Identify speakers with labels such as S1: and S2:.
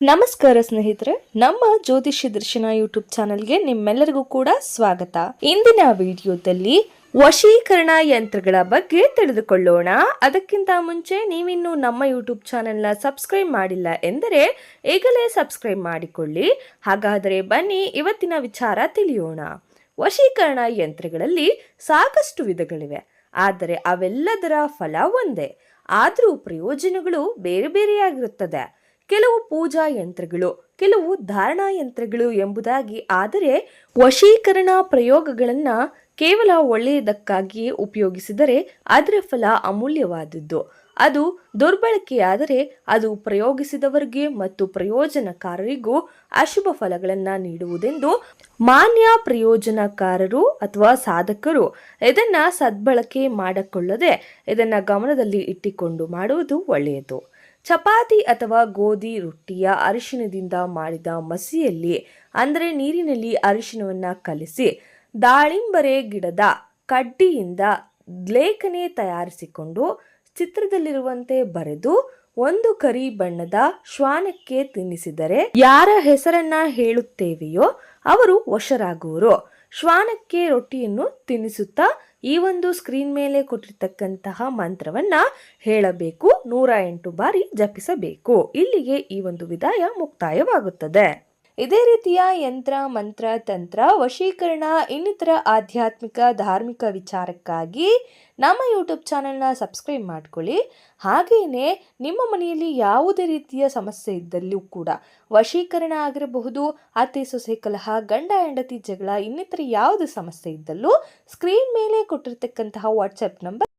S1: ನಮಸ್ಕಾರ ಸ್ನೇಹಿತರೆ, ನಮ್ಮ ಜ್ಯೋತಿಷ್ಯ ದರ್ಶನ ಯೂಟ್ಯೂಬ್ ಚಾನೆಲ್ಗೆ ನಿಮ್ಮೆಲ್ಲರಿಗೂ ಕೂಡ ಸ್ವಾಗತ. ಇಂದಿನ ವಿಡಿಯೋದಲ್ಲಿ ವಶೀಕರಣ ಯಂತ್ರಗಳ ಬಗ್ಗೆ ತಿಳಿದುಕೊಳ್ಳೋಣ. ಅದಕ್ಕಿಂತ ಮುಂಚೆ ನೀವಿನ್ನು ನಮ್ಮ ಯೂಟ್ಯೂಬ್ ಚಾನೆಲ್ನ ಸಬ್ಸ್ಕ್ರೈಬ್ ಮಾಡಿಲ್ಲ ಎಂದರೆ ಈಗಲೇ ಸಬ್ಸ್ಕ್ರೈಬ್ ಮಾಡಿಕೊಳ್ಳಿ. ಹಾಗಾದರೆ ಬನ್ನಿ ಇವತ್ತಿನ ವಿಚಾರ ತಿಳಿಯೋಣ. ವಶೀಕರಣ ಯಂತ್ರಗಳಲ್ಲಿ ಸಾಕಷ್ಟು ವಿಧಗಳಿವೆ, ಆದರೆ ಅವೆಲ್ಲದರ ಫಲ ಒಂದೇ. ಆದರೂ ಪ್ರಯೋಜನಗಳು ಬೇರೆ ಬೇರೆಯಾಗಿರುತ್ತದೆ. ಕೆಲವು ಪೂಜಾ ಯಂತ್ರಗಳು, ಕೆಲವು ಧಾರಣಾ ಯಂತ್ರಗಳು ಎಂಬುದಾಗಿ. ಆದರೆ ವಶೀಕರಣ ಪ್ರಯೋಗಗಳನ್ನ ಕೇವಲ ಒಳ್ಳೆಯದಕ್ಕಾಗಿಯೇ ಉಪಯೋಗಿಸಿದರೆ ಅದರ ಫಲ ಅಮೂಲ್ಯವಾದದ್ದು. ಅದು ದುರ್ಬಳಕೆಯಾದರೆ ಅದು ಪ್ರಯೋಗಿಸಿದವರಿಗೆ ಮತ್ತು ಪ್ರಯೋಜನಕಾರರಿಗೂ ಅಶುಭ ಫಲಗಳನ್ನು ನೀಡುವುದೆಂದು ಮಾನ್ಯ ಪ್ರಯೋಜನಕಾರರು ಅಥವಾ ಸಾಧಕರು ಇದನ್ನ ಸದ್ಬಳಕೆ ಮಾಡಿಕೊಳ್ಳದೆ ಇದನ್ನ ಗಮನದಲ್ಲಿ ಇಟ್ಟುಕೊಂಡು ಮಾಡುವುದು ಒಳ್ಳೆಯದು. ಚಪಾತಿ ಅಥವಾ ಗೋಧಿ ರೊಟ್ಟಿಯ ಅರಿಶಿಣದಿಂದ ಮಾಡಿದ ಮಸಿಯಲ್ಲಿ, ಅಂದರೆ ನೀರಿನಲ್ಲಿ ಅರಿಶಿಣವನ್ನು ಕಲಿಸಿ ದಾಳಿಂಬರೆ ಗಿಡದ ಕಡ್ಡಿಯಿಂದ ಲೇಖನೆ ತಯಾರಿಸಿಕೊಂಡು ಚಿತ್ರದಲ್ಲಿರುವಂತೆ ಬರೆದು ಒಂದು ಕರಿ ಬಣ್ಣದ ಶ್ವಾನಕ್ಕೆ ತಿನ್ನಿಸಿದರೆ ಯಾರ ಹೆಸರನ್ನ ಹೇಳುತ್ತೇವೆಯೋ ಅವರು ವಶರಾಗುವರು. ಶ್ವಾನಕ್ಕೆ ರೊಟ್ಟಿಯನ್ನು ತಿನ್ನಿಸುತ್ತಾ ಈ ಒಂದು ಸ್ಕ್ರೀನ್ ಮೇಲೆ ಕೊಟ್ಟಿರ್ತಕ್ಕಂತಹ ಮಂತ್ರವನ್ನ ಹೇಳಬೇಕು. 108 ಬಾರಿ ಜಪಿಸಬೇಕು. ಇಲ್ಲಿಗೆ ಈ ಒಂದು ವಿಧಾಯ ಮುಕ್ತಾಯವಾಗುತ್ತದೆ. ಇದೇ ರೀತಿಯ ಯಂತ್ರ, ಮಂತ್ರ, ತಂತ್ರ, ವಶೀಕರಣ ಇನ್ನಿತರ ಆಧ್ಯಾತ್ಮಿಕ ಧಾರ್ಮಿಕ ವಿಚಾರಕ್ಕಾಗಿ ನಮ್ಮ ಯೂಟ್ಯೂಬ್ ಚಾನೆಲ್ನ ಸಬ್ಸ್ಕ್ರೈಬ್ ಮಾಡ್ಕೊಳ್ಳಿ. ಹಾಗೆಯೇ ನಿಮ್ಮ ಮನೆಯಲ್ಲಿ ಯಾವುದೇ ರೀತಿಯ ಸಮಸ್ಯೆ ಇದ್ದಲ್ಲೂ ಕೂಡ, ವಶೀಕರಣ ಆಗಿರಬಹುದು, ಅತ್ತೆ ಸೊಸೆ ಕಲಹ, ಗಂಡ ಹೆಂಡತಿ ಜಗಳ, ಇನ್ನಿತರ ಯಾವುದೇ ಸಮಸ್ಯೆ ಇದ್ದಲ್ಲೂ ಸ್ಕ್ರೀನ್ ಮೇಲೆ ಕೊಟ್ಟಿರ್ತಕ್ಕಂತಹ ವಾಟ್ಸಪ್ ನಂಬರ್